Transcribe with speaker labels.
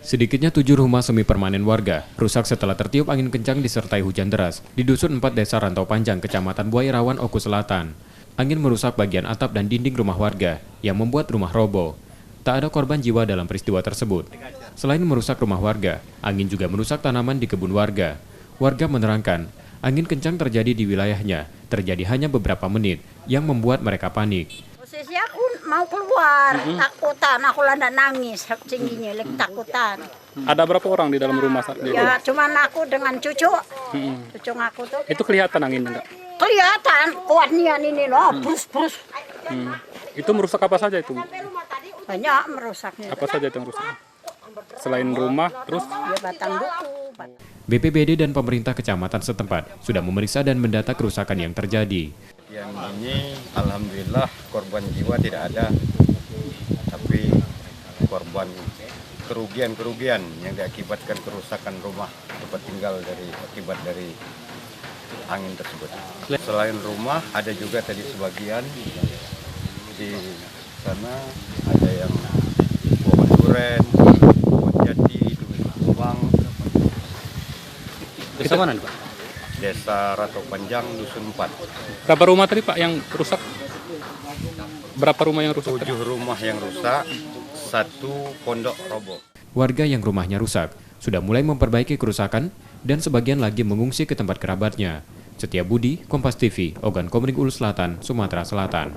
Speaker 1: Sedikitnya 7 rumah semi permanen warga rusak setelah tertiup angin kencang disertai hujan deras di Dusun 4 Desa Rantau Panjang, Kecamatan Buaya Rawan, Oku Selatan. Angin merusak bagian atap dan dinding rumah warga yang membuat rumah roboh. Tak ada korban jiwa dalam peristiwa tersebut. Selain merusak rumah warga, angin juga merusak tanaman di kebun warga. Warga menerangkan, angin kencang terjadi di wilayahnya, terjadi hanya beberapa menit, yang membuat mereka panik.
Speaker 2: Posisi aku mau keluar, takutan, aku landa nangis, tingginya, takutan.
Speaker 3: Ada berapa orang di dalam rumah saat itu?
Speaker 2: Ya, cuman aku dengan cucu, cucu aku tuh.
Speaker 3: Itu kelihatan anginnya enggak?
Speaker 2: Kelihatan, kuatnya ini loh, brus.
Speaker 3: Itu merusak apa saja itu?
Speaker 2: Banyak merusaknya.
Speaker 3: Apa saja itu yang rusak? Selain rumah, terus?
Speaker 2: Ya, batang duku.
Speaker 1: BPBD dan pemerintah kecamatan setempat sudah memeriksa dan mendata kerusakan yang terjadi.
Speaker 4: Yang ini alhamdulillah korban jiwa tidak ada, tapi korban kerugian yang diakibatkan kerusakan rumah tempat tinggal akibat dari angin tersebut. Selain rumah ada juga tadi sebagian di sana ada yang pohon duren, pohon jati, tumbang.
Speaker 3: Desa mana Pak?
Speaker 4: Desa Rantau Panjang, Dusun 4.
Speaker 3: Berapa rumah tadi Pak yang rusak? Berapa rumah yang rusak?
Speaker 4: 7 rumah yang rusak, 1 pondok roboh.
Speaker 1: Warga yang rumahnya rusak sudah mulai memperbaiki kerusakan dan sebagian lagi mengungsi ke tempat kerabatnya. Setia Budi, Kompas TV, Ogan Komering Ulu Selatan, Sumatera Selatan.